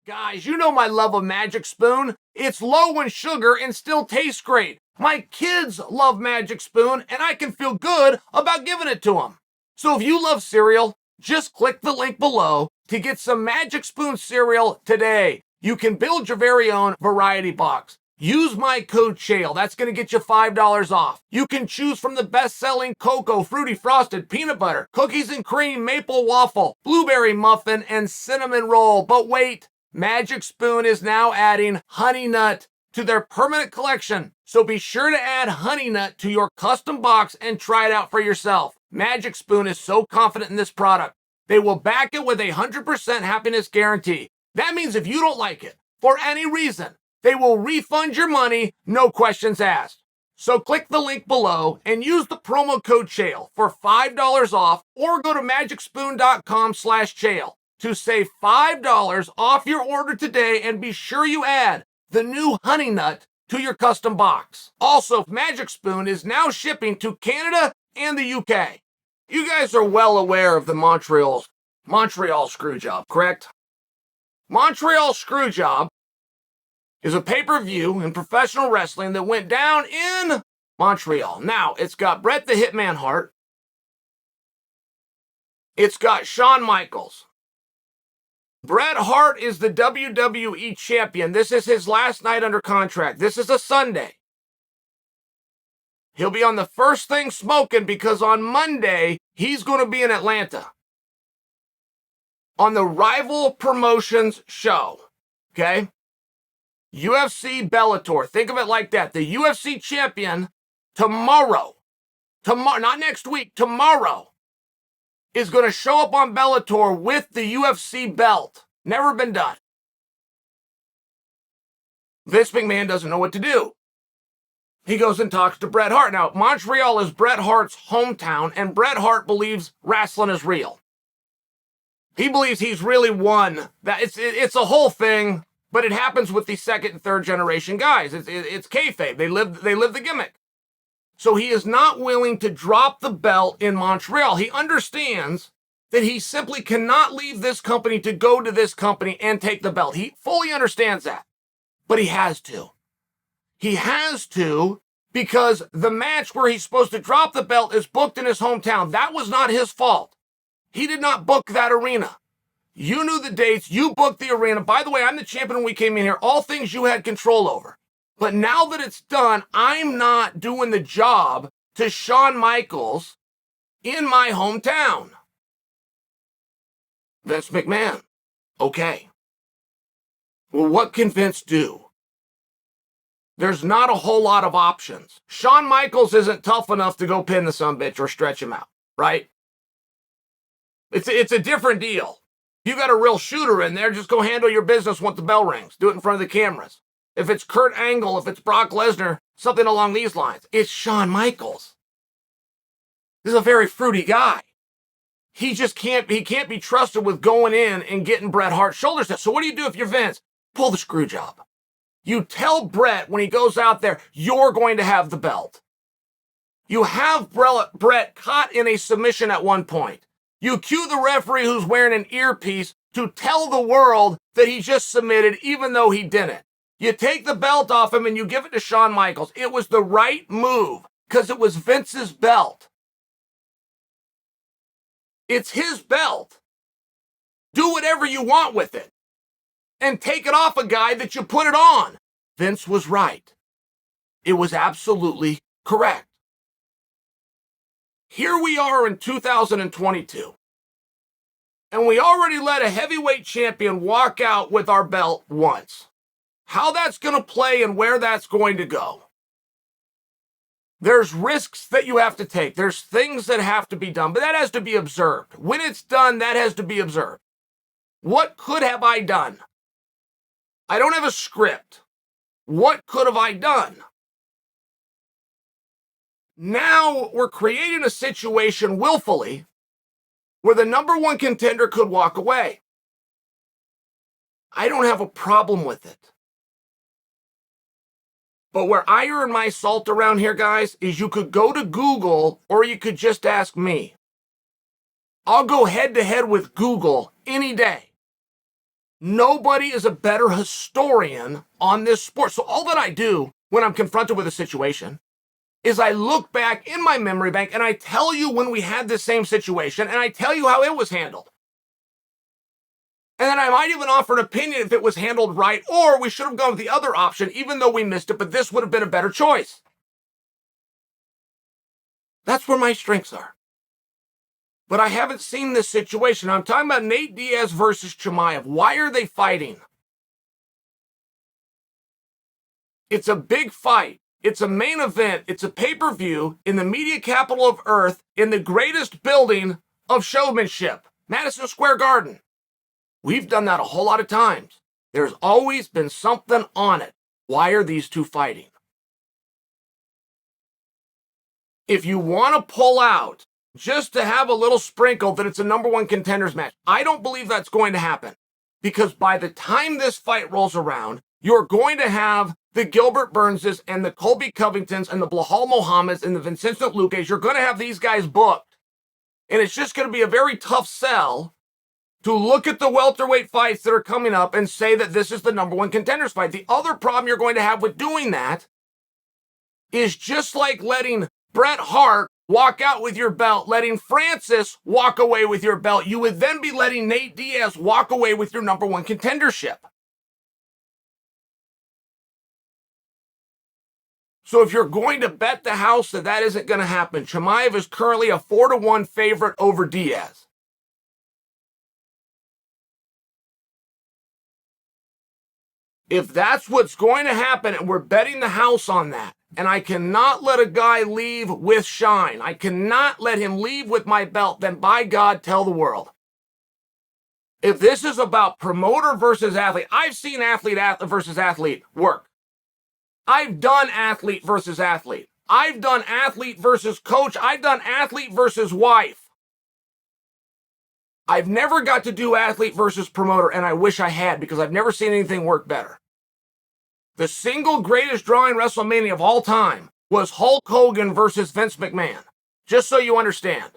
Guys, you know my love of Magic Spoon. It's low in sugar and still tastes great. My kids love Magic Spoon, and I can feel good about giving it to them. So if you love cereal, just click the link below to get some Magic Spoon cereal today. You can build your very own variety box. Use my code Chael. That's going to get you $5 off. You can choose from the best-selling cocoa, fruity frosted, peanut butter, cookies and cream, maple waffle, blueberry muffin, and cinnamon roll. But wait, Magic Spoon is now adding Honey Nut to their permanent collection. So be sure to add Honey Nut to your custom box and try it out for yourself. Magic Spoon is so confident in this product, they will back it with a 100% happiness guarantee. That means if you don't like it, for any reason, they will refund your money, no questions asked. So click the link below and use the promo code Chael for $5 off, or go to magicspoon.com/Chael to save $5 off your order today, and be sure you add the new Honey Nut to your custom box. Also, Magic Spoon is now shipping to Canada and the UK. You guys are well aware of the Montreal screwjob, correct? Montreal screwjob is a pay-per-view in professional wrestling that went down in Montreal. Now, it's got Bret the Hitman Hart. It's got Shawn Michaels. Bret Hart is the WWE champion. This is his last night under contract. This is a Sunday. He'll be on the first thing smoking because on Monday, he's going to be in Atlanta on the Rival Promotions show, okay? UFC Bellator. Think of it like that. The UFC champion tomorrow, not next week, tomorrow, is going to show up on Bellator with the UFC belt. Never been done. Vince McMahon doesn't know what to do. He goes and talks to Bret Hart. Now, Montreal is Bret Hart's hometown, and Bret Hart believes wrestling is real. He believes he's really won. That it's a whole thing, but it happens with the second and third generation guys. It's kayfabe. They live the gimmick. So he is not willing to drop the belt in Montreal. He understands that he simply cannot leave this company to go to this company and take the belt. He fully understands that, but he has to. He has to, because the match where he's supposed to drop the belt is booked in his hometown. That was not his fault. He did not book that arena. You knew the dates. You booked the arena. By the way, I'm the champion when we came in here. All things you had control over. But now that it's done, I'm not doing the job to Shawn Michaels in my hometown. Vince McMahon. Okay. Well, what can Vince do? There's not a whole lot of options. Shawn Michaels isn't tough enough to go pin the sumbitch or stretch him out, right? It's a different deal. You got a real shooter in there, just go handle your business once the bell rings. Do it in front of the cameras. If it's Kurt Angle, if it's Brock Lesnar, something along these lines. It's Shawn Michaels. This is a very fruity guy. He can't be trusted with going in and getting Bret Hart's shoulders down. So what do you do if you're Vince? Pull the screw job. You tell Bret when he goes out there, you're going to have the belt. You have Bret caught in a submission at one point. You cue the referee who's wearing an earpiece to tell the world that he just submitted even though he didn't. You take the belt off him and you give it to Shawn Michaels. It was the right move because it was Vince's belt. It's his belt. Do whatever you want with it and take it off a guy that you put it on. Vince was right. It was absolutely correct. Here we are in 2022, and we already let a heavyweight champion walk out with our belt once. How that's going to play and where that's going to go. There's risks that you have to take. There's things that have to be done, but that has to be observed. When it's done, that has to be observed. What could have I done? I don't have a script. What could have I done? Now we're creating a situation willfully where the number one contender could walk away. I don't have a problem with it. But where I earn my salt around here, guys, is you could go to Google or you could just ask me. I'll go head to head with Google any day. Nobody is a better historian on this sport. So all that I do when I'm confronted with a situation is I look back in my memory bank and I tell you when we had this same situation and I tell you how it was handled. And then I might even offer an opinion if it was handled right, or we should have gone with the other option, even though we missed it, but this would have been a better choice. That's where my strengths are. But I haven't seen this situation. I'm talking about Nate Diaz versus Chimaev. Why are they fighting? It's a big fight. It's a main event. It's a pay-per-view in the media capital of Earth, in the greatest building of showmanship, Madison Square Garden. We've done that a whole lot of times. There's always been something on it. Why are these two fighting? If you want to pull out just to have a little sprinkle that it's a number one contenders match, I don't believe that's going to happen. Because by the time this fight rolls around, you're going to have the Gilbert Burnses and the Colby Covingtons and the Blahal Mohammeds and the Vincenzo Luques. You're going to have these guys booked. And it's just going to be a very tough sell to look at the welterweight fights that are coming up and say that this is the number one contenders fight. The other problem you're going to have with doing that is just like letting Bret Hart walk out with your belt, letting Francis walk away with your belt, you would then be letting Nate Diaz walk away with your number one contendership. So if you're going to bet the house that that isn't going to happen, Chimaev is currently a 4-1 favorite over Diaz. If that's what's going to happen, and we're betting the house on that, and I cannot let a guy leave with shine, I cannot let him leave with my belt, then by God, tell the world. If this is about promoter versus athlete, I've seen athlete versus athlete work. I've done athlete versus athlete. I've done athlete versus coach. I've done athlete versus wife. I've never got to do athlete versus promoter, and I wish I had, because I've never seen anything work better. The single greatest draw in WrestleMania of all time was Hulk Hogan versus Vince McMahon. Just so you understand.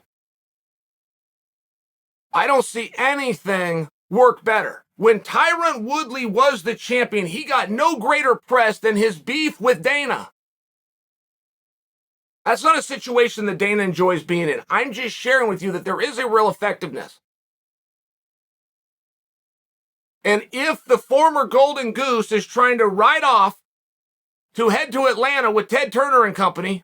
I don't see anything work better. When Tyron Woodley was the champion, he got no greater press than his beef with Dana. That's not a situation that Dana enjoys being in. I'm just sharing with you that there is a real effectiveness. And if the former Golden Goose is trying to ride off to head to Atlanta with Ted Turner and company,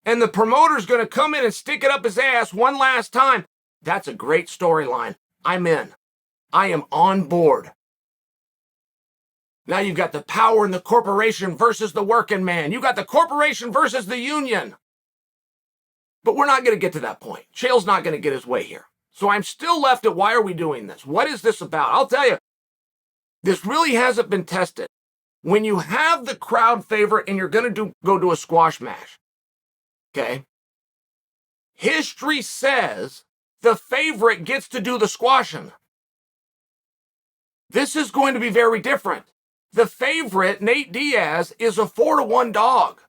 and the promoter's going to come in and stick it up his ass one last time, that's a great storyline. I'm in. I am on board. Now you've got the power in the corporation versus the working man. You've got the corporation versus the union. But we're not going to get to that point. Chael's not going to get his way here. So I'm still left at, why are we doing this? What is this about? I'll tell you, this really hasn't been tested. When you have the crowd favorite and you're going to go to a squash match, okay? History says the favorite gets to do the squashing. This is going to be very different. The favorite, Nate Diaz, is a 4-1 dog.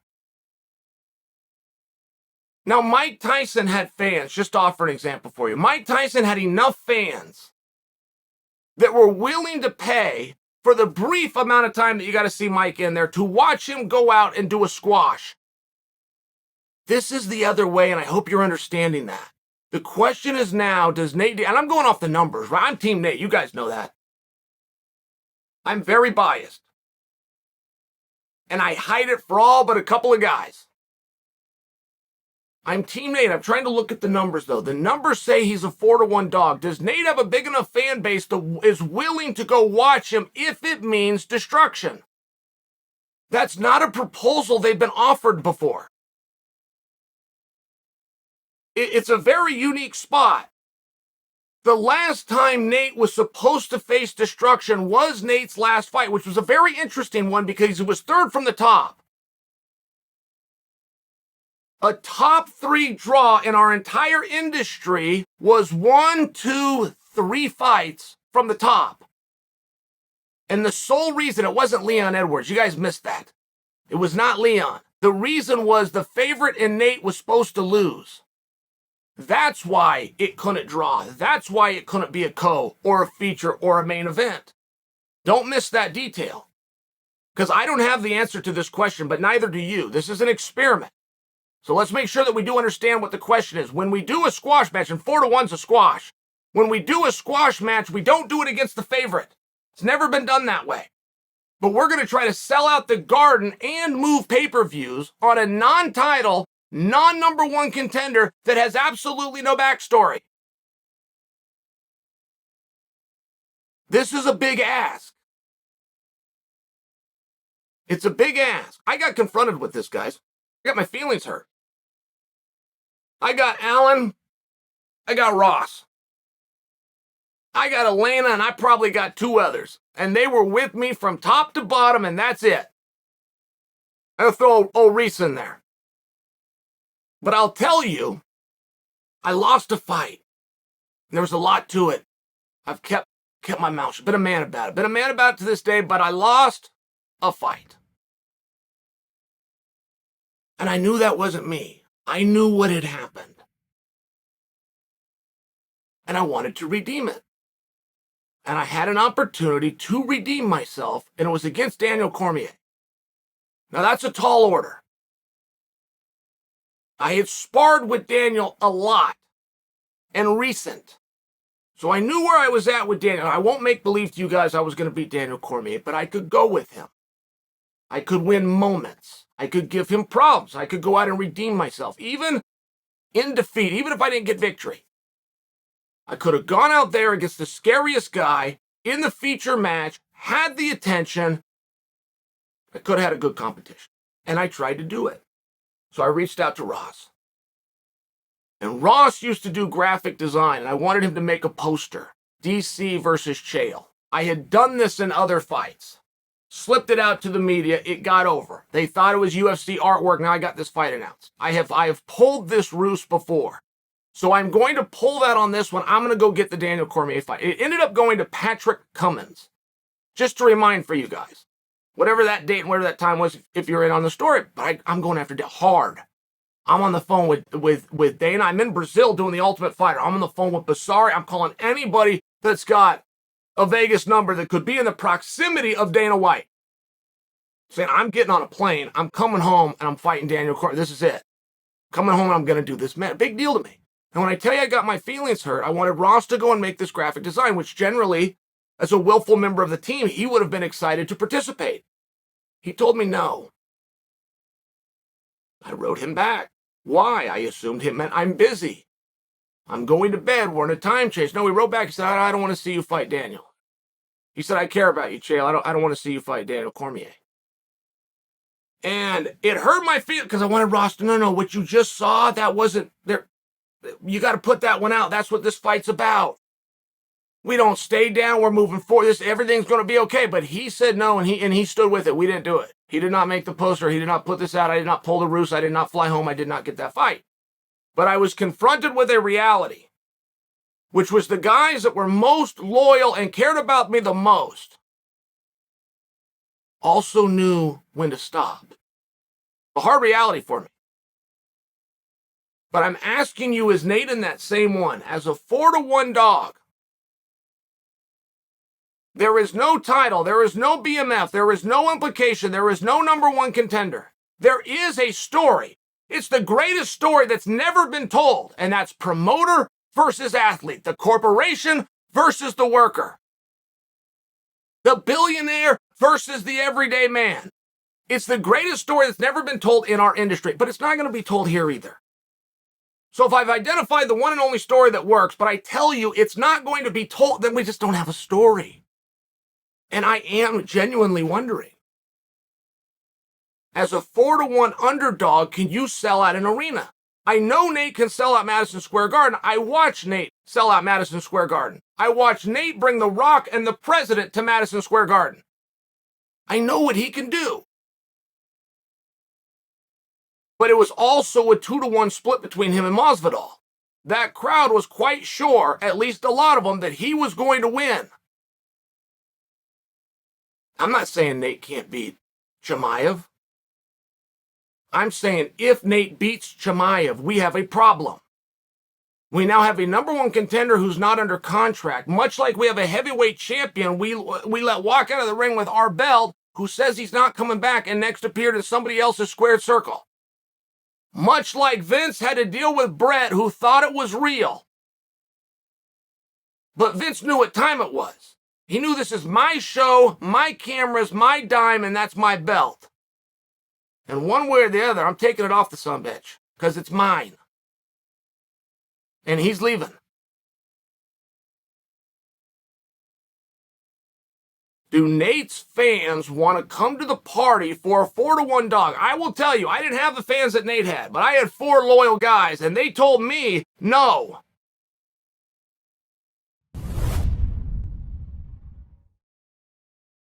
Now, Mike Tyson had fans, just to offer an example for you. Mike Tyson had enough fans that were willing to pay for the brief amount of time that you got to see Mike in there to watch him go out and do a squash. This is the other way, and I hope you're understanding that. The question is now, does Nate Diaz, and I'm going off the numbers, right? I'm Team Nate. You guys know that. I'm very biased. And I hide it for all but a couple of guys. I'm Team Nate. I'm trying to look at the numbers, though. The numbers say he's a 4-1 dog. Does Nate have a big enough fan base that is willing to go watch him if it means destruction? That's not a proposal they've been offered before. It's a very unique spot. The last time Nate was supposed to face destruction was Nate's last fight, which was a very interesting one because he was third from the top. A top 3 draw in our entire industry was 1, 2, 3 fights from the top. And the sole reason it wasn't Leon Edwards, you guys missed that. It was not Leon. The reason was the favorite in Nate was supposed to lose. That's why it couldn't draw. That's why it couldn't be a co or a feature or a main event. Don't miss that detail. Because I don't have the answer to this question, but neither do you. This is an experiment. So let's make sure that we do understand what the question is. When we do a squash match, and 4-1's a squash, when we do a squash match, we don't do it against the favorite. It's never been done that way. But we're going to try to sell out the Garden and move pay-per-views on a non-title, non-number one contender that has absolutely no backstory. This is a big ask. It's a big ask. I got confronted with this, guys. I got my feelings hurt. I got Allen. I got Ross. I got Elena, and I probably got 2 others. And they were with me from top to bottom, and that's it. I'll throw old Reese in there. But I'll tell you, I lost a fight. There was a lot to it. I've kept my mouth shut. Been a man about it. Been a man about it to this day, but I lost a fight. And I knew that wasn't me. I knew what had happened. And I wanted to redeem it. And I had an opportunity to redeem myself, and it was against Daniel Cormier. Now, that's a tall order. I had sparred with Daniel a lot and recent. So I knew where I was at with Daniel. I won't make believe to you guys I was going to beat Daniel Cormier, but I could go with him. I could win moments. I could give him problems. I could go out and redeem myself, even in defeat, even if I didn't get victory. I could have gone out there against the scariest guy in the feature match, had the attention. I could have had a good competition. And I tried to do it. So I reached out to Ross. And Ross used to do graphic design, and I wanted him to make a poster. DC versus Chael. I had done this in other fights. Slipped it out to the media. It got over. They thought it was UFC artwork. Now I got this fight announced. I have pulled this ruse before. So I'm going to pull that on this one. I'm going to go get the Daniel Cormier fight. It ended up going to Patrick Cummins. Just to remind for you guys. Whatever that date and whatever that time was, if you're in on the story. But I'm going after hard. I'm on the phone with Dana. I'm in Brazil doing the Ultimate Fighter. I'm on the phone with Basari. I'm calling anybody that's got a Vegas number that could be in the proximity of Dana White. Saying, I'm getting on a plane. I'm coming home and I'm fighting Daniel Cormier. This is it. Coming home and I'm going to do this. Man, big deal to me. And when I tell you I got my feelings hurt, I wanted Ross to go and make this graphic design, which generally, as a willful member of the team, he would have been excited to participate. He told me no. I wrote him back. Why? I assumed it meant I'm busy. I'm going to bed. We're in a time chase. No, he wrote back. He said, I don't want to see you fight Daniel. He said, I care about you, Chael. I don't want to see you fight Daniel Cormier. And it hurt my feelings because I wanted Ross to, no, what you just saw, that wasn't there. You got to put that one out. That's what this fight's about. We don't stay down. We're moving forward. Everything's going to be okay. But he said no, and he stood with it. We didn't do it. He did not make the poster. He did not put this out. I did not pull the roost. I did not fly home. I did not get that fight. But I was confronted with a reality, which was the guys that were most loyal and cared about me the most also knew when to stop. A hard reality for me. But I'm asking you, is Nate in that same one? As a 4-1 dog, there is no title, there is no BMF, there is no implication, there is no number one contender. There is a story. It's the greatest story that's never been told, and that's promoter versus athlete, the corporation versus the worker, the billionaire versus the everyday man. It's the greatest story that's never been told in our industry, but it's not going to be told here either. So if I've identified the one and only story that works, but I tell you it's not going to be told, then we just don't have a story. And I am genuinely wondering, as a 4-1 underdog, can you sell out an arena? I know Nate can sell out Madison Square Garden. I watched Nate sell out Madison Square Garden. I watched Nate bring The Rock and the President to Madison Square Garden. I know what he can do. But it was also a 2-1 split between him and Masvidal. That crowd was quite sure, at least a lot of them, that he was going to win. I'm not saying Nate can't beat Chimaev. I'm saying if Nate beats Chimaev, we have a problem. We now have a number one contender who's not under contract. Much like we have a heavyweight champion we let walk out of the ring with our belt who says he's not coming back and next appeared in somebody else's squared circle. Much like Vince had to deal with Brett who thought it was real. But Vince knew what time it was. He knew this is my show, my cameras, my dime, and that's my belt. And one way or the other, I'm taking it off the sumbitch because it's mine. And he's leaving. Do Nate's fans want to come to the party for a 4-1 dog? I will tell you, I didn't have the fans that Nate had, but I had 4 loyal guys, and they told me, no,